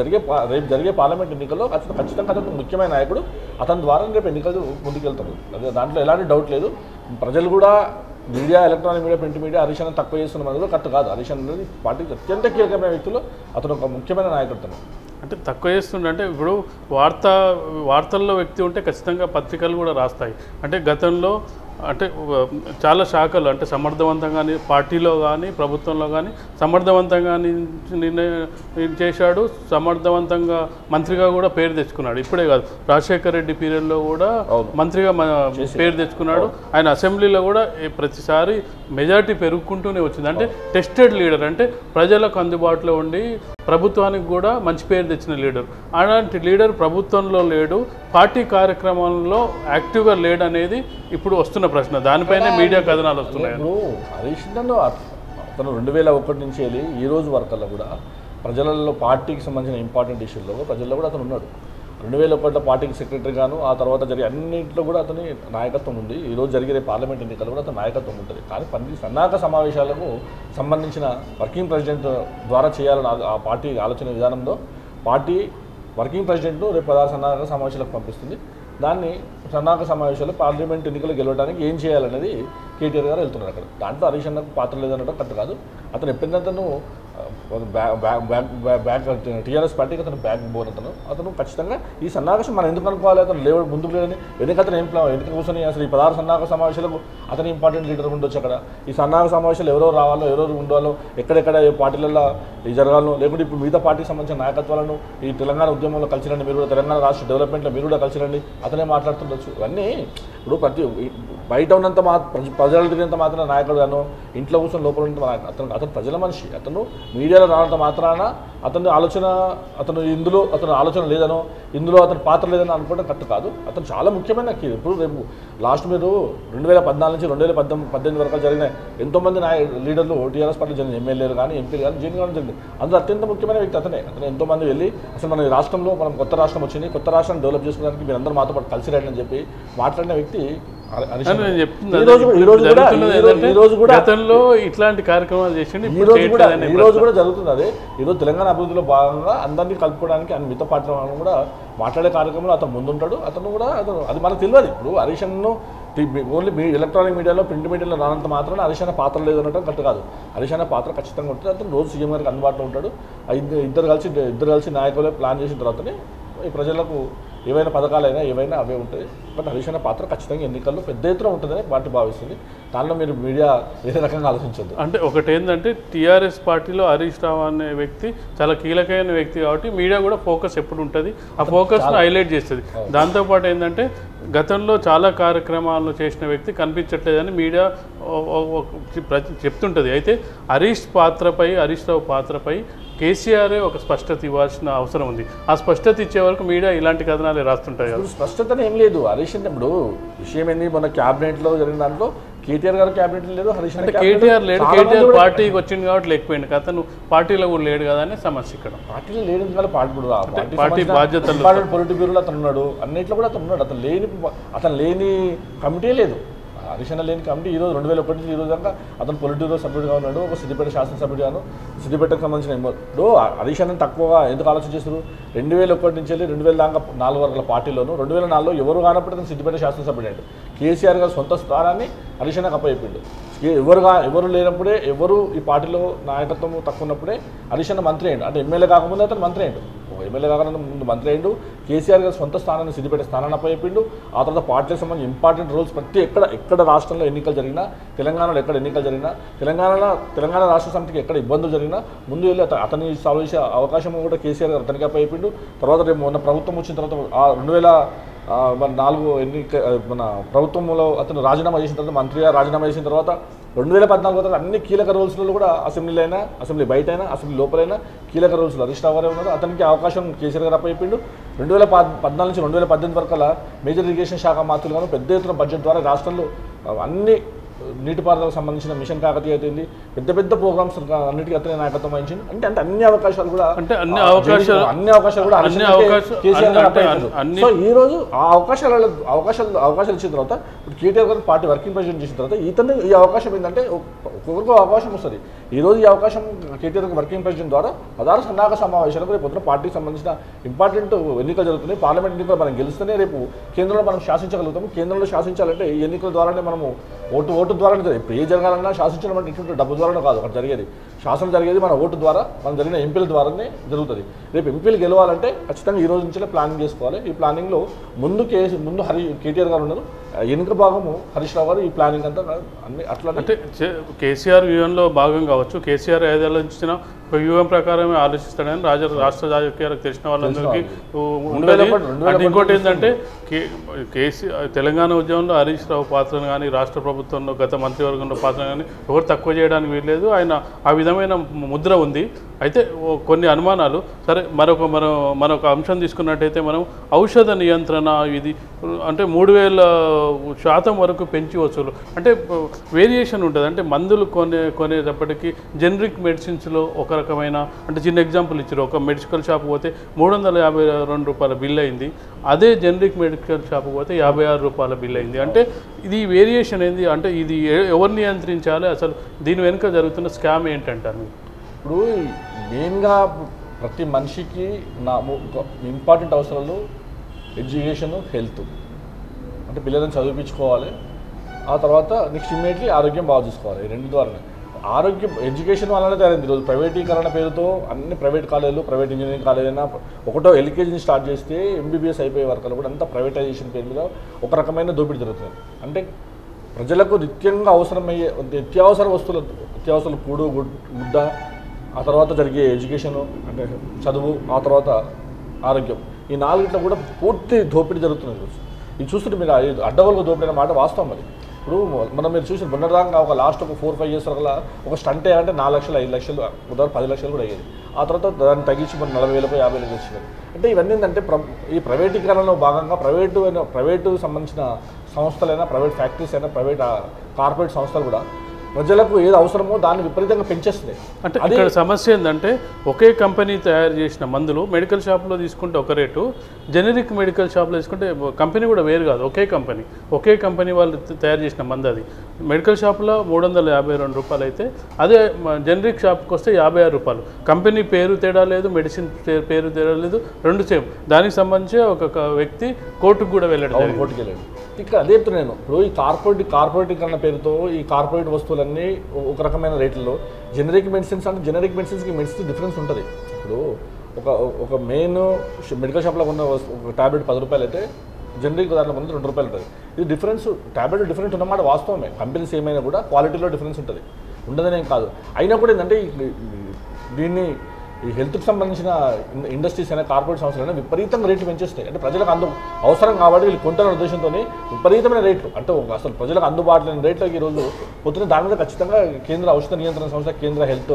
జరిగే పార్లమెంట్ ఎన్నికల్లో ఖచ్చితంగా అతను ముఖ్యమైన నాయకుడు. అతని ద్వారా రేపు ఎన్నికలు ముందుకెళ్తారు. అదే దాంట్లో ఎలాంటి డౌట్ లేదు. ప్రజలు కూడా media, electronic media, print media Harish అన్న తక్కువ చేస్తున్న అనేది కరెక్ట్ కాదు. హరీష్ అన్నది పార్టీకి అత్యంత కీలకమైన వ్యక్తులు. అతను ఒక ముఖ్యమైన నాయకుడు. అంటే తక్కువ చేస్తుండే అంటే ఇప్పుడు వార్తల్లో వ్యక్తి ఉంటే ఖచ్చితంగా పత్రికలు కూడా రాస్తాయి. అంటే గతంలో అంటే చాలా శాఖలు అంటే సమర్థవంతంగా పార్టీలో కానీ ప్రభుత్వంలో కానీ సమర్థవంతంగా చేశాడు. సమర్థవంతంగా మంత్రిగా కూడా పేరు తెచ్చుకున్నాడు. ఇప్పుడే కాదు, రాజశేఖర రెడ్డి పీరియడ్లో కూడా మంత్రిగా పేరు తెచ్చుకున్నాడు. ఆయన అసెంబ్లీలో కూడా ప్రతిసారి మెజారిటీ పెరుగుకుంటూనే వచ్చింది. అంటే టెస్టెడ్ లీడర్, అంటే ప్రజలకు అందుబాటులో ఉండి ప్రభుత్వానికి కూడా మంచి పేరు తెచ్చిన లీడర్. అలాంటి లీడర్ ప్రభుత్వంలో లేడు, పార్టీ కార్యక్రమాల్లో యాక్టివ్గా లేడు అనేది ఇప్పుడు వస్తున్న ప్రశ్న. దానిపైనే మీడియా కథనాలు వస్తున్నాయి. ఇప్పుడు హరీష్ అన్న అతను 2001 నుంచి వెళ్ళి ఈ రోజు వరకల్లా కూడా ప్రజలలో పార్టీకి సంబంధించిన ఇంపార్టెంట్ ఇష్యూల్లో ప్రజల్లో కూడా అతను ఉన్నాడు. 2001లో పార్టీకి సెక్రటరీగాను, ఆ తర్వాత జరిగే అన్నింటిలో కూడా అతని నాయకత్వం ఉంది. ఈరోజు జరిగే పార్లమెంట్ ఎన్నికలు కూడా అతని నాయకత్వం ఉంటుంది. కానీ సన్నాహక సమావేశాలకు సంబంధించిన వర్కింగ్ ప్రెసిడెంట్ ద్వారా చేయాలని ఆ పార్టీ ఆలోచన విధానంలో పార్టీ వర్కింగ్ ప్రెసిడెంట్ను రేపు 16 సన్నాహక సమావేశాలకు పంపిస్తుంది. దాన్ని సన్నాహక సమావేశాలు పార్లమెంట్ ఎన్నికలు గెలవడానికి ఏం చేయాలనేది కేటీఆర్ గారు వెళ్తున్నారు అక్కడ. దాంట్లో హరీష్ అన్నకు పాత్ర లేదనడం కరెక్ట్ కాదు. అతను ఎప్పుడైనా బ్యాక్ టీఆర్ఎస్ పార్టీకి అతను బ్యాక్ బోన్ అతను ఖచ్చితంగా ఈ సన్నాహకం మనం ఎందుకు అనుకోవాలి, అతను లేవు ముందుకు లేదని వెనుక అతను వెనుక కూర్చొని అసలు ఈ 16 సన్నాహక సమావేశాలకు అతను ఇంపార్టెంట్ లీడర్ ఉండొచ్చు. అక్కడ ఈ సన్నాహక సమావేశాలు ఎవరో రావాలో ఎవరెవరు ఉండాలో ఎక్కడెక్కడ ఏ పార్టీలలో ఈ జరగాలో, లేకుంటే ఇప్పుడు మిగతా పార్టీకి సంబంధించిన నాయకత్వాలను ఈ తెలంగాణ ఉద్యమంలో కలిసి రండి, మీరు కూడా తెలంగాణ రాష్ట్ర డెవలప్మెంట్లో మీరు కూడా కలిసి రండి అతనే మాట్లాడుతుండొచ్చు. ఇవన్నీ ఇప్పుడు బయట ఉన్నంత ప్రజలు తిరిగినంత మాత్రం నాయకుడు గాను ఇంట్లో కూర్చొని లోపల ఉన్నంత అతను ప్రజల మనిషి. అతను మీడియాలో రానంత మాత్రాన అతని ఆలోచన ఇందులో అతను ఆలోచన లేదనో ఇందులో అతని పాత్ర లేదని అనుకోవడం కరెక్ట్ కాదు. అతను చాలా ముఖ్యమైన ఇప్పుడు రేపు లాస్ట్ మీరు 2014 నుంచి 2018 వరకు జరిగిన ఎంతోమంది లీడర్లు టీఆర్ఎస్ పార్టీ జరిగిన ఎమ్మెల్యేలు కానీ ఎంపీలు కానీ జైలు కావడం జరిగింది. అందులో అత్యంత ముఖ్యమైన వ్యక్తి అతను ఎంతోమంది వెళ్ళి అసలు మన రాష్ట్రంలో మనం కొత్త రాష్ట్రం వచ్చింది, కొత్త రాష్ట్రాన్ని డెవలప్ చేసుకోవడానికి మీరు అందరూ మాతో పాటు కలిసి రండి అని చెప్పి మాట్లాడిన వ్యక్తి. గతంలో ఇట్లాంటి కార్యక్రమాలు చేసింది, ఈ రోజు కూడా జరుగుతుంది. అదే ఈరోజు తెలంగాణ అభివృద్ధిలో భాగంగా అందరినీ కలుపుకోవడానికి ఆయన మిగతా పార్టీలను కూడా మాట్లాడే కార్యక్రమంలో అతను ముందుంటాడు. అతను అది మనకు తెలియదు. ఇప్పుడు హరీష్ అన్నను ఓన్లీ ఎలక్ట్రానిక్ మీడియాలో ప్రింట్ మీడియాలో రానంత మాత్రాన హరీష్ అన్న పాత్ర లేదనటం కరెక్ట్ కాదు. హరీష్ అన్న పాత్ర ఖచ్చితంగా ఉంటుంది. అతను రోజు సీఎం గారికి అందుబాటులో ఉంటాడు. ఇద్దరు కలిసి నాయకులే ప్లాన్ చేసిన తర్వాతనే ఈ ప్రజలకు ఏవైనా పథకాలైనా ఏవైనా అవే ఉంటాయి. బట్ హరీష్ అన్న పాత్ర ఖచ్చితంగా ఎన్నికల్లో పెద్ద ఎత్తున ఉంటుందని పార్టీ భావిస్తుంది. దానిలో మీరు మీడియా వేరే రకంగా ఆలోచించద్దు. అంటే ఒకటి ఏంటంటే టీఆర్ఎస్ పార్టీలో హరీష్ రావు అనే వ్యక్తి చాలా కీలకమైన వ్యక్తి కాబట్టి మీడియా కూడా ఫోకస్ ఎప్పుడు ఉంటుంది, ఆ ఫోకస్ను హైలైట్ చేస్తుంది. దాంతోపాటు ఏంటంటే గతంలో చాలా కార్యక్రమాలు చేసిన వ్యక్తి కనిపించట్లేదని మీడియా చెప్తుంటుంది. అయితే హరీష్ రావు పాత్రపై కేసీఆరే ఒక స్పష్టత ఇవ్వాల్సిన అవసరం ఉంది. ఆ స్పష్టత ఇచ్చే వరకు మీడియా ఇలాంటి కథనాలు రాస్తుంటాయి కదా. స్పష్టత ఏం లేదు. హరీష్ అంటే ఇప్పుడు విషయం ఏంది, మన క్యాబినెట్లో జరిగిన దాంట్లో కేటీఆర్ గారు క్యాబినెట్ లేదు, హరీష్ అంటే కేటీఆర్ లేడు. కేటీఆర్ పార్టీకి వచ్చింది కాబట్టి లేకపోయింది, అతను పార్టీలో కూడా లేడు కదా అనే సమస్య. ఇక్కడ పార్టీలో లేడు కానీ పార్టీ బాధ్యతలు పొలిటిక్ బ్యూరోలో అతను ఉన్నాడు, అన్నింటిలో కూడా అతను ఉన్నాడు. అతను లేని కమిటీ లేదు. హరీష్ అన్న లేని కమిటీ ఈరోజు 2001 నుంచి ఈరోజు దాకా అతను పొలిట్ బ్యూరో సభ్యుడిగా ఉన్నాడు. ఒక సిద్దిపేట శాసనసభ్యుడిగాను సిద్దిపేటకు సంబంధించిన ఇప్పుడు హరీష్ అన్న తక్కువగా ఎందుకు ఆలోచన చేస్తారు. 2001 నుంచి వెళ్ళి 2000 దాకా 4 వరకుల పార్టీలోను 2004లో ఎవరు కానప్పుడు అతను సిద్దిపేట శాసనసభ్యుడు అండి. కేసీఆర్ గారు సొంత స్థానాన్ని హరీష్ అన్నకు అప్పచెప్పిండు. ఎవరు లేనప్పుడే ఎవరు ఈ పార్టీలో నాయకత్వం తక్కువ ఉన్నప్పుడే హరీష్ అన్న మంత్రి అయ్యిండు. అంటే ఎమ్మెల్యే కాకముందే అతను మంత్రి అయ్యిండు. ఎమ్మెల్యే కాకుండా ముందు మంత్రి అయ్యిండు. కేసీఆర్ గారు సొంత స్థానాన్ని సిద్దిపేట స్థానాన్ని అప్పచెప్పిండు. ఆ తర్వాత పార్టీలకు సంబంధించి ఇంపార్టెంట్ రోల్స్ ప్రతి ఎక్కడ రాష్ట్రంలో ఎన్నికలు జరిగినా, తెలంగాణలో ఎక్కడ ఎన్నికలు జరిగినా, తెలంగాణ రాష్ట్ర సమితికి ఎక్కడ ఇబ్బందులు జరిగినా ముందు వెళ్ళి అతన్ని సాల్వ్ చేసే అవకాశం కూడా కేసీఆర్ గారు అతనికి అప్పచెప్పిండు. తర్వాత రేపు మొన్న ప్రభుత్వం వచ్చిన తర్వాత 2004 మన ప్రభుత్వంలో అతను రాజీనామా చేసిన తర్వాత మంత్రిగా రాజీనామా చేసిన తర్వాత 2014 తర్వాత అన్ని కీలక రోల్స్లో కూడా అసెంబ్లీలో అయినా, అసెంబ్లీ బయట అయినా, అసెంబ్లీ లోపలైనా కీలక రోల్స్లో హరీష్ రావు గారే ఉన్నారు. అతనికి అవకాశం కేసీఆర్ గారు అప్పచెప్పిండు. 2014 నుంచి 2018 వరకు మేజర్ ఇరిగేషన్ శాఖ మంత్రులుగాను పెద్ద ఎత్తున బడ్జెట్ ద్వారా రాష్ట్రంలో అన్ని నీటిపారుదలకు సంబంధించిన మిషన్ కాకతీయ అయిపోయింది. పెద్ద ప్రోగ్రామ్స్ అన్నిటికీ అతనే నాయకత్వం వహించింది. అంటే అన్ని అవకాశాలు కూడా సో ఈ రోజు ఆ అవకాశాలు ఇచ్చిన తర్వాత ఇప్పుడు కేటీఆర్ గారు పార్టీ వర్కింగ్ ప్రెసిడెంట్ చేసిన తర్వాత ఇతను ఈ అవకాశం ఏంటంటే ఒక్కొక్కరికి అవకాశం వస్తుంది. ఈ రోజు ఈ అవకాశం కేటీఆర్ వర్కింగ్ ప్రెసిడెంట్ ద్వారా 16 సన్నాహక సమావేశాలకు రేపు పొద్దున పార్టీకి సంబంధించిన ఇంపార్టెంట్ ఎన్నికలు జరుగుతున్నాయి. పార్లమెంట్ ఎన్నికలు మనం గెలుస్తూనే రేపు కేంద్రంలో మనం శాసించగలుగుతాం. కేంద్రంలో శాసించాలంటే ఈ ఎన్నికల ద్వారానే మనము ఓటు ద్వారానే జరిగింది. ఇప్పుడు ఏ జరగాలన్నా శాసించడం అంటే ఇటువంటి డబ్బు ద్వారానే కాదు అక్కడ జరిగేది. శాసనం జరిగేది మన ఓటు ద్వారా, మనం జరిగిన ఎంపీల ద్వారానే జరుగుతుంది. రేపు ఎంపీలు గెలవాలంటే ఖచ్చితంగా ఈ రోజు నుంచే ప్లానింగ్ చేసుకోవాలి. ఈ ప్లానింగ్లో ముందు కేటీఆర్ గారు ఉన్నారు, ఎన్నిక భాగము హరీష్ రావు గారు. ఈ ప్లానింగ్ అంతా అన్ని అట్లా అంటే కేసీఆర్ వ్యూహంలో భాగం కావచ్చు. కేసీఆర్ ఏదైనా ఇచ్చిన ఒక వ్యూహం ప్రకారమే ఆలోచిస్తాడని రాష్ట్ర రాజకీయాలకు తెలిసిన వాళ్ళందరికీ ఉంటుంది. అంటే ఇంకోటి ఏంటంటే తెలంగాణ ఉద్యమంలో హరీష్ రావు పాత్రను కానీ రాష్ట్ర ప్రభుత్వంలో గత మంత్రివర్గంలో పాత్రను కానీ ఎవరు తక్కువ చేయడానికి వీల్లేదు. ఆయన ఆ విధమైన ముద్ర ఉంది. అయితే కొన్ని అనుమానాలు సరే. మరొక అంశం తీసుకున్నట్టయితే మనం ఔషధ నియంత్రణ ఇది అంటే 3000% వరకు పెంచి వసూలు అంటే వేరియేషన్ ఉంటుంది. అంటే మందులు కొనేటప్పటికీ జనరిక్ మెడిసిన్స్లో ఒక రకమైన అంటే చిన్న ఎగ్జాంపుల్ ఇచ్చారు. ఒక మెడికల్ షాప్ పోతే 352 రూపాయల బిల్ అయింది. అదే జనరిక్ మెడికల్ షాప్ పోతే 56 రూపాయల బిల్ అయింది. అంటే ఇది వేరియేషన్ ఏంది? అంటే ఇది ఎవరు నియంత్రించాలి? అసలు దీని వెనుక జరుగుతున్న స్కామ్ ఏంటంటారు? ఇప్పుడు మెయిన్గా ప్రతి మనిషికి ఇంపార్టెంట్ అవసరాలు ఎడ్యుకేషను, హెల్త్. అంటే పిల్లలను చదివించుకోవాలి. ఆ తర్వాత నెక్స్ట్ ఇమ్మీడియట్లీ ఆరోగ్యం బాగా చూసుకోవాలి. ఈ రెండు ద్వారానే ఆరోగ్యం ఎడ్యుకేషన్ వల్లనే తయారైంది. ఈరోజు ప్రైవేటీకరణ పేరుతో అన్ని ప్రైవేట్ కాలేజీలు, ప్రైవేట్ ఇంజనీరింగ్ కాలేజ్ అయినా ఒకటో ఎల్కేజీని స్టార్ట్ చేస్తే ఎంబీబీఎస్ అయిపోయే వరకు కూడా అంతా ప్రైవేటైజేషన్ పేరు మీద ఒక రకమైన దోపిడీ జరుగుతుంది. అంటే ప్రజలకు నిత్యంగా అవసరమయ్యే అత్యవసర కూడు గుడ్డ, ఆ తర్వాత జరిగే ఎడ్యుకేషను అంటే చదువు, ఆ తర్వాత ఆరోగ్యం, ఈ నాలుగిట్లో కూడా పూర్తి దోపిడీ జరుగుతుంది. ఇది చూస్తుంటే మీరు అడ్డగోలుగా దోపిడీ అనే మాట వాస్తవం. మరి ఇప్పుడు మనం మీరు చూసి మొన్నటిదాకా ఒక లాస్ట్ ఒక 4-5 years వరకు ఒక స్టంట్ అంటే 4 లక్షలు 5 లక్షలు ఉదాహరణ 10 లక్షలు కూడా అయ్యేది. ఆ తర్వాత దాన్ని తగ్గించి మన 40,000 50,000 వచ్చినాయి. అంటే ఇవన్నీ ఏంటంటే ఈ ప్రైవేటీకరణలో భాగంగా ప్రైవేటు సంబంధించిన సంస్థలైనా, ప్రైవేట్ ఫ్యాక్టరీస్ అయినా, ప్రైవేట్ కార్పొరేట్ సంస్థలు కూడా ప్రజలకు ఏది అవసరమో దాన్ని విపరీతంగా పెంచేస్తున్నాయి. అంటే ఇక్కడ సమస్య ఏంటంటే ఒకే కంపెనీ తయారు చేసిన మందులు మెడికల్ షాప్లో తీసుకుంటే ఒక రేటు, జెనరిక్ మెడికల్ షాప్లో తీసుకుంటే కంపెనీ కూడా వేరు కాదు, ఒకే కంపెనీ వాళ్ళు తయారు చేసిన మందు. అది మెడికల్ షాప్లో 352 రూపాయలు అయితే అదే జెనరిక్ షాప్కి వస్తే 56 రూపాయలు. కంపెనీ పేరు తేడా లేదు, మెడిసిన్ పేరు తేడా లేదు, రెండు సేమ్. దానికి సంబంధించి ఒక వ్యక్తి కోర్టుకు కూడా వెళ్ళాడు. కోర్టుకు వెళ్ళాడు. ఇక్కడ అదే నేను ఇప్పుడు ఈ కార్పొరేటీకరణ పేరుతో ఈ కార్పొరేట్ వస్తువులన్నీ ఒక రకమైన రేట్లలో, జెనరిక్ మెడిసిన్స్ అంటే జెనరిక్ మెడిసిన్స్కి మెడిసిన్స్ డిఫరెన్స్ ఉంటుంది. ఇప్పుడు ఒక మెయిన్ మెడికల్ షాప్లో ఉన్న ఒక టాబ్లెట్ 10 రూపాయలు అయితే జెనరిక్ దాంట్లో ఉన్న 2 రూపాయలు ఉంటుంది. ఇది డిఫరెన్స్, టాబ్లెట్ డిఫరెంట్ ఉన్నమాట వాస్తవమే. కంపెనీస్ ఏమైనా కూడా క్వాలిటీలో డిఫరెన్స్ ఉంటుంది, ఉండదనేం కాదు. అయినా కూడా ఏంటంటే దీన్ని ఈ హెల్త్కి సంబంధించిన ఇండస్ట్రీస్ అయినా కార్పొరేట్ సంస్థలైనా విపరీతంగా రేట్లు పెంచేస్తాయి. అంటే ప్రజలకు అవసరం కాబట్టి వీళ్ళు కొంటున్న ఉద్దేశంతో విపరీతమైన రేట్లు, అంటే అసలు ప్రజలకు అందుబాటులో లేని రేట్లకి ఈరోజు పొద్దున దాని మీద ఖచ్చితంగా కేంద్ర ఔషధ నియంత్రణ సంస్థ, కేంద్ర హెల్త్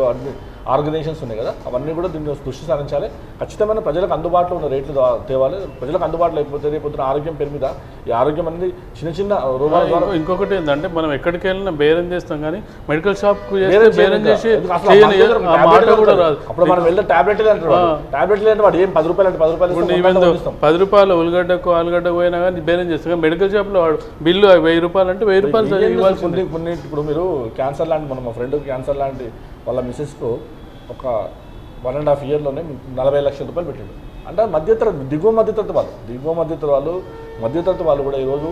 ఆర్గనైజేషన్స్ ఉన్నాయి కదా, అవన్నీ కూడా దీన్ని దృష్టి సారించాలి. ఖచ్చితమైన ప్రజలకు అందుబాటులో ఉన్న రేట్లు తేవాలి. ప్రజలకు అందుబాటులో లేకపోతే రేపొద్దున ఆరోగ్యం పేరు మీద ఈ ఆరోగ్యం అనేది చిన్న రోగాల ద్వారా. ఇంకొకటి ఏంటంటే మనం ఎక్కడికి వెళ్ళినా బేరం చేస్తాం, కానీ మెడికల్ షాప్కి బేరం చేసి అప్పుడు మనం వెళ్ళే టాబ్లెట్ అంటే వాడు ఏం 10 రూపాయలు అంటే 10 రూపాయలు 10 రూపాయలు ఉల్లిగడ్డకు ఆలుగడ్డకు పోయినా కానీ బేరం చేస్తాం. కానీ మెడికల్ షాప్లో వాడు బిల్లు 1000 రూపాయలు అంటే 1000 రూపాయలు కొన్ని. ఇప్పుడు మీరు క్యాన్సర్ లాంటి మా ఫ్రెండ్ క్యాన్సర్ లాంటి వాళ్ళ మిసెస్కు ఒక 1.5 yearలోనే 40 లక్షల రూపాయలు పెట్టాడు. అంటే దిగువ మధ్యతరగతి వాళ్ళు కూడా ఈరోజు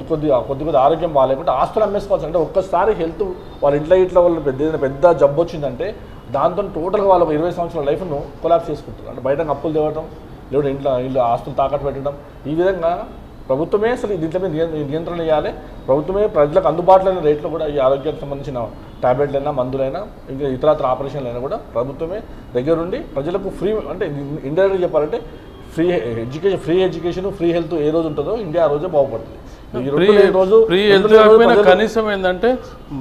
కొద్ది ఆరోగ్యం బాగాలేకుంటే ఆస్తులు అమ్మేసుకోవచ్చు. అంటే ఒక్కసారి హెల్త్ వాళ్ళ ఇంట్లో వాళ్ళు పెద్ద జబ్బు వచ్చిందంటే దాంతో టోటల్గా వాళ్ళు 20 సంవత్సరాల లైఫ్ను కొలాప్స్ చేసుకుంటారు. అంటే బయట అప్పులు తేవడం, లేదా ఇంట్లో ఆస్తులు తాకట్టు పెట్టడం, ఈ విధంగా ప్రభుత్వమే అసలు దీంట్లో మీద నియంత్రణ చేయాలి. ప్రభుత్వమే ప్రజలకు అందుబాటులో ఉన్న రేట్లో కూడా ఈ ఆరోగ్యానికి సంబంధించిన టాబ్లెట్లైనా, మందులైనా, ఇంకా ఇతరత్ర ఆపరేషన్లైనా కూడా ప్రభుత్వమే దగ్గరుండి ప్రజలకు ఫ్రీ, అంటే ఇండైరెక్ట్గా చెప్పాలంటే ఫ్రీ ఎడ్యుకేషన్, ఫ్రీ హెల్త్ ఏ రోజు ఉంటుందో ఇండియా ఆ రోజే బాగుపడుతుంది. ఫ్రీ హెల్త్ కాకపోయినా కనీసం ఏంటంటే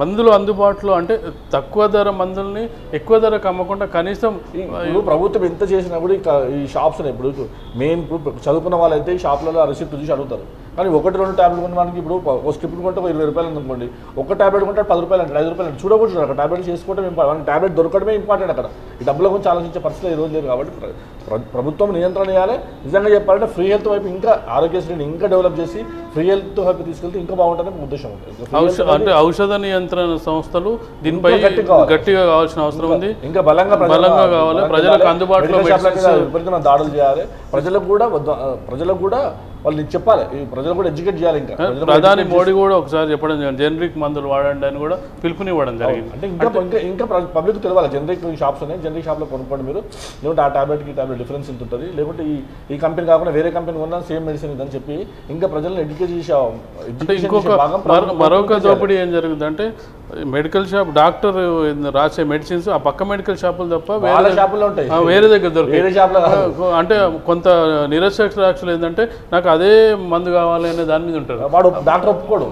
మందులు అందుబాటులో, అంటే తక్కువ ధర మందుల్ని ఎక్కువ ధరకు అమ్మకుండా కనీసం ప్రభుత్వం ఎంత చేసినా కూడా ఈ షాప్స్ ఉన్నాయి. ఇప్పుడు మెయిన్ చదువుకున్న వాళ్ళైతే ఈ షాప్లలో రిసిప్ట్ చూసి అడుగుతారు. కానీ 1-2 టాబ్లెట్ కొంటే మనకి ఇప్పుడు ఒక స్క్రిప్ట్ కొంటే 20 రూపాయలు అనుకోండి, ఒక టాబ్లెట్ కొంటే 10 రూపాయలు అంటే 5 రూపాయలు అంటే చూడకూడదు. అక్కడ టాబ్లెట్ చేసుకోవడం ఇంపార్టెంట్, టాబ్లెట్ దొరకడమే ఇంపార్టెంట్. అక్కడ ఈ డబ్బుల గురించి ఆలోచించే పరిస్థితి ఈ రోజు లేదు. కాబట్టి ప్రభుత్వం నియంత్రణ చేయాలి. నిజంగా చెప్పాలంటే ఫ్రీ హెల్త్ వైపు ఇంకా ఆరోగ్యశ్రీని ఇంకా డెవలప్ చేసి ఫ్రీ హెల్త్ వైపు తీసుకెళ్తే ఇంకా బాగుంటుందని ఉద్దేశం ఉంది. అంటే ఔషధ నియంత్రణ సంస్థలు దీనిపై గట్టిగా కావాల్సిన అవసరం ఉంది. ఇంకా బలంగా కావాలి. ప్రజలకు అందుబాటులో విపరీతమైన దాడులు చేయాలి. ప్రజలకు కూడా వాళ్ళు చెప్పాలి, ప్రజలు కూడా ఎడ్యుకేట్ చేయాలి. ఇంకా ప్రధాని మోడీ కూడా ఒకసారి చెప్పడం జరిగింది, జనరిక్ మందులు వాడండి అని కూడా పిలుపునివ్వడం జరిగింది. అంటే ఇంకా పబ్లిక్ తెలియాలి, జనరిక్ షాప్స్ ఉన్నాయి, జనరిక్ షాప్లో కొనుక్కోండి మీరు, లేకుంటే ఆ టాబ్లెట్కి టాబ్లెట్ డిఫరెన్స్ ఎంత ఉంటుంది, లేకుంటే ఈ కంపెనీ కాకుండా వేరే కంపెనీ కొన్నా సేమ్ మెడిసిన్ ఇదని చెప్పి ఇంకా ప్రజలను ఎడ్యుకేట్ చేసే. మరొక దోపిడీ ఏం జరుగుతుందంటే మెడికల్ షాప్ డాక్టర్ రాసే మెడిసిన్స్ ఆ పక్క మెడికల్ షాపులు తప్ప వేరే దగ్గర దొరుకుతాయి. అంటే కొంత నిరక్షరాక్షులు ఏంటంటే నాకు అదే మందు కావాలి అనే దాని మీద ఉంటారు. డాక్టర్ ఒప్పుకోడు.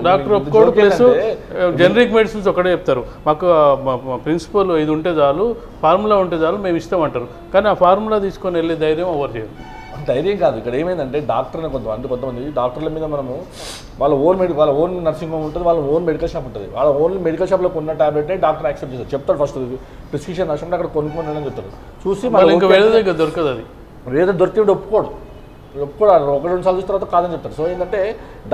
ప్లస్ జనరిక్ మెడిసిన్స్ ఒకటే చెప్తారు, మాకు ప్రిన్సిపల్ ఇది ఉంటే చాలు, ఫార్ములా ఉంటే చాలు, మేము ఇస్తామంటారు. కానీ ఆ ఫార్ములా తీసుకొని వెళ్ళే ధైర్యం ఎవరు చేయరు. ధైర్యం కాదు. ఇక్కడ ఏమైందంటే డాక్టర్ని కొంతమంది డాక్టర్ల మీద మనము వాళ్ళ ఓన్ నర్సింగ్ హోమ్ ఉంటుంది, వాళ్ళ ఓన్ మెడికల్ షాప్ ఉంటుంది. వాళ్ళ ఓన్ మెడికల్ షాప్లో కొన్న టాబ్లెట్నే డాక్టర్ యాక్సెప్ట్ చేస్తారు. చెప్తాడు ఫస్ట్ ప్రిస్క్రిప్షన్ రాసినప్పుడు అక్కడ కొనుక్కోండి అని చెప్తారు. చూసి మళ్ళీ ఇంకా వేరే దగ్గర దొరకదు. అది వేరే దొరికినప్పుడు ఒప్పుకోడు. 1-2 సార్లు చూసిన తర్వాత కాదని చెప్తారు. సో ఏంటంటే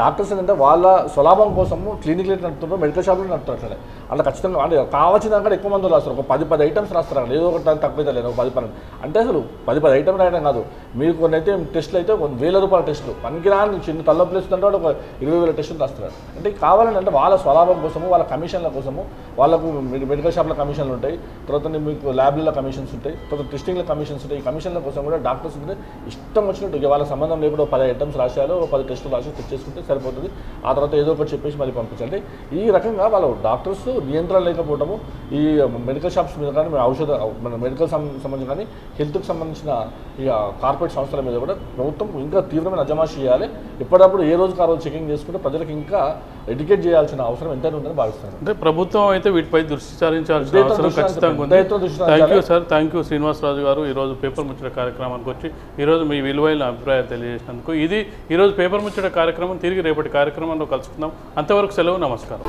డాక్టర్స్ ఏంటంటే వాళ్ళ స్వలాభం కోసము క్లినిక్లు నడుపుతుంటారు, మెడికల్ షాప్లో నడుపుతారు. అట్లనే అలా ఖచ్చితంగా అంటే కావాల్సిన దానికంటే ఎక్కువ మంది రాస్తారు. ఒక 10 ఐటమ్స్ రాస్తారు అక్కడ, ఏదో ఒకటి తక్కువ లేదు, ఒక 10 అంటే అసలు 10 ఐటమ్ రాయడం కాదు, మీరు కొన్ని అయితే టెస్టులు అయితే ₹1,000 టెస్టులు, పనికిరాని చిన్న తల్ల ప్లేస్ అంటే వాడు ఒక 20,000 టెస్టులు రాస్తున్నారు. అంటే కావాలని అంటే వాళ్ళ స్వలాభం కోసము, వాళ్ళ కమిషన్ల కోసము, వాళ్ళకు మెడికల్ షాప్ల కమిషన్లు ఉంటాయి, తర్వాత మీకు ల్యాబ్ల కమిషన్స్ ఉంటాయి, తర్వాత టెస్టింగ్ల కమిషన్స్ ఉంటాయి. ఈ కమిషన్ల కోసం కూడా డాక్టర్స్ ఉంటే ఇష్టం వచ్చినట్టు వాళ్ళ సంబంధం లేకుండా 10 ఐటమ్స్ రాసేయాలో 10 టెస్టులు రాసి తెచ్చేసుకుంటే సరిపోతుంది. ఆ తర్వాత ఏదో ఒకటి చెప్పేసి మళ్ళీ పంపించాలి. ఈ రకంగా వాళ్ళు డాక్టర్స్ నియంత్రణ లేకపోవడము, ఈ మెడికల్ షాప్స్ మీద కానీ మన మెడికల్ సంబంధించి కానీ హెల్త్కి సంబంధించిన ఈ కార్పొరేట్ సంస్థల మీద కూడా ప్రభుత్వం ఇంకా తీవ్రమైన అజమాయిషీ చేయాలి. ఎప్పటికప్పుడు ఏ రోజుకి ఆ రోజు చెకింగ్ చేసుకుంటే ప్రజలకు ఇంకా ఎడ్యుకేట్ చేయాల్సిన అవసరం ఎంతైనా ఉందని భావిస్తాను. అంటే ప్రభుత్వం అయితే వీటిపై దృష్టి సారించాల్సిన అవసరం ఖచ్చితంగా ఉంది. Thank you sir, thank you Srinivasaraju గారు. ఈరోజు పేపర్ ముచ్చట కార్యక్రమానికి వచ్చి ఈరోజు మీ విలువైన అభిప్రాయాలు తెలియజేసినందుకు. ఇది ఈరోజు పేపర్ ముచ్చట కార్యక్రమం. తిరిగి రేపటి కార్యక్రమంలో కలుసుకుందాం. అంతవరకు సెలవు, నమస్కారం.